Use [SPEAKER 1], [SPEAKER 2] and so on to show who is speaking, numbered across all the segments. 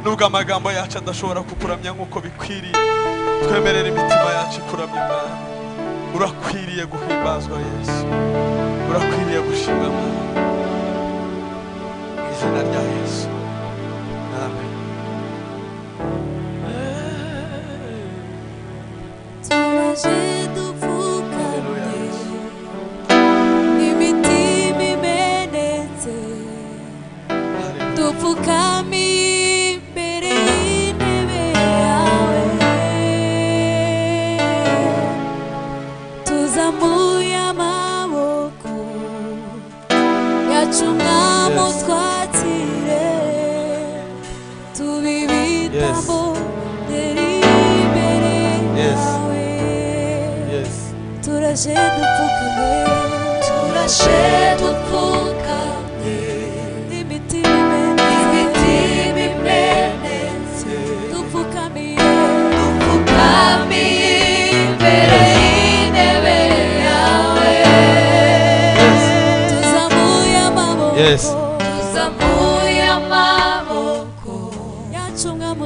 [SPEAKER 1] nubwo amagambo yacu adashobora kukuramya nk'uko bikwiriye, twemerera imitima yacu ikuramya Mwami. Urakwiriye guhimbazwa Yesu, urakwiriye gushimwa Mwami, mu izina rya Yesu, amen.
[SPEAKER 2] turaje dupfukamye imitima imenetse, dupfukamiye imbere y'intebe yawe, tuzamuye amaboko yacu Mwami utwakire, tube ibitambo imbere yawe. Turaje dupfukamye, turaje dupfukamye imitima imenetse, dupfukamiye imbere y'intebe yawe, tuzamuye amaboko yacu Mwami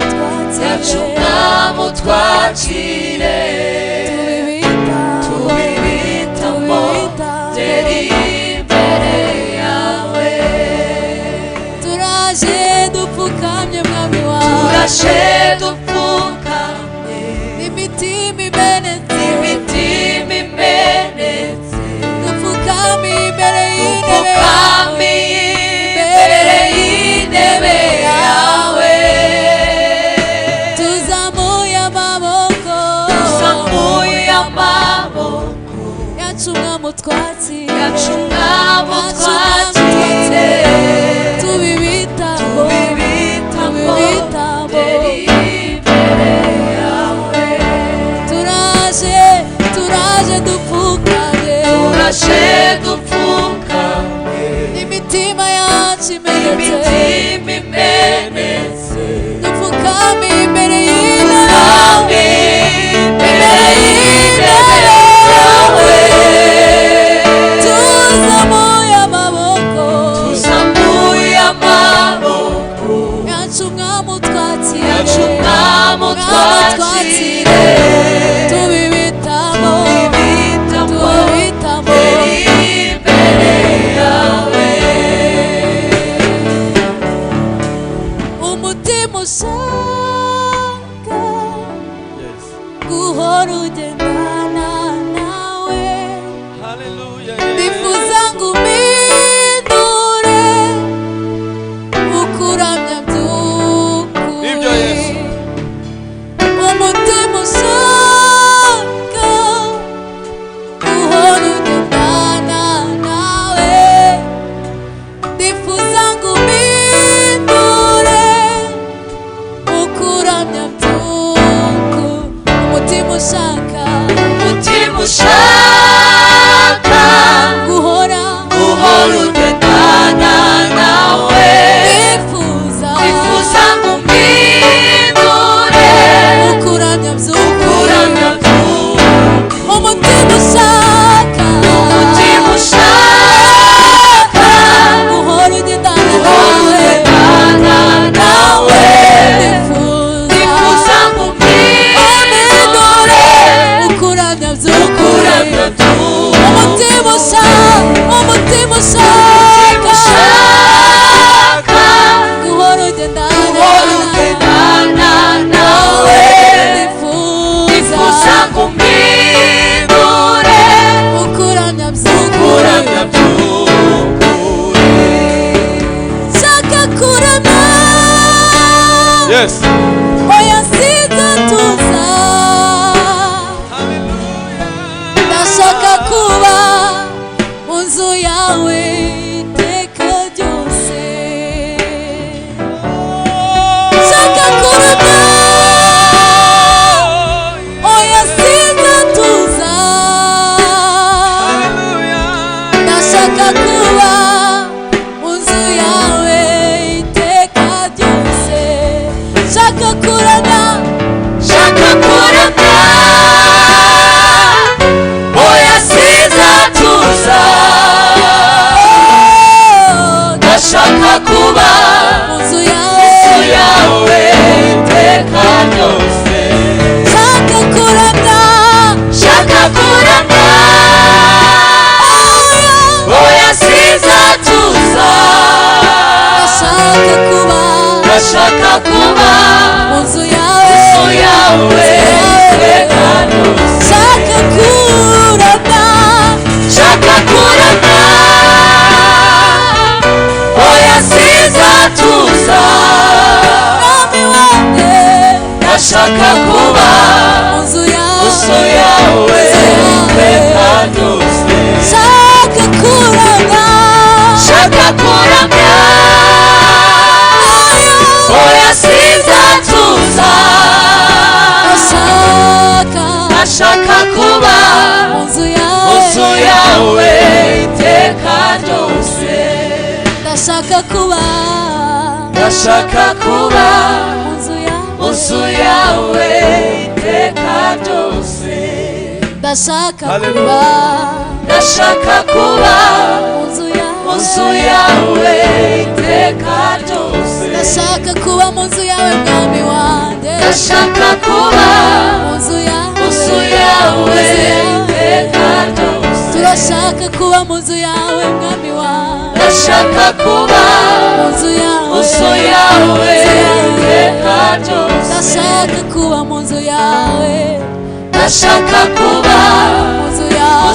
[SPEAKER 2] utwakire, tube ibitambo imbere yawe. Turaje dupfukamye Mwami wawe, turaje dupfukamye imitima imenetse, dupfukamiye imbere y'intebe yawe, tuzamuye amaboko yacu Mwami utwakire, tube ibitambo imbere yawe. Turaje dupfukamye imitima yacu imenetse, dupfukamiye imbere y'intebe yawe, tuzamuye amaboko yacu Mwami utwakire, tube ibitambo imbere yawe. Umutima ushaka guhora ugendana nawe, bifuza ngo umpindure ukuramya by'ukuri. Umutima ushaka guhora ugendana nawe, bifuza ngo umpindure ukuramya by'ukuri. Umutima ushaka guhora ugendana nawe, bifuza ngo umpindure ukuramya by'ukuri. Umutima ushaka guhora ugendana nawe, bifuza ngo umpindure ukuramya by'ukuri. Umutima ushaka guhora ugendana nawe, bifuza ngo umpindure ukuramya by'ukuri. Shaka kuramya, oya sinzatuza, ndashaka kuba mu nzu yawe iteka ryose. Shaka kuramya, oya sinzatuza, ndashaka kuba mu nzu yawe iteka ryose. Shaka kuramya, oya sinzatuza, ndashaka kuba mu nzu yawe ndashaka kuba mu nzu yawe iteka ryose shaka kuramya oya sinzatuza mwami wanjye ndashaka kuba mu nzu yawe iteka ryose shaka kuramya oya sinzatuza ndashaka kuba mu nzu yawe iteka ryose ndashaka kuba mu nzu yawe iteka ryose ndashaka kuba mu nzu yawe iteka ryose ndashaka kuba mu nzu yawe mwami wanjye ndashaka kuba mu nzu yawe iteka ryose turashaka kuba mu nzu yawe mwami wanjye ndashaka kuba mu nzu yawe iteka ryose ndashaka kuba mu nzu yawe ndashaka kuba mu nzu yawe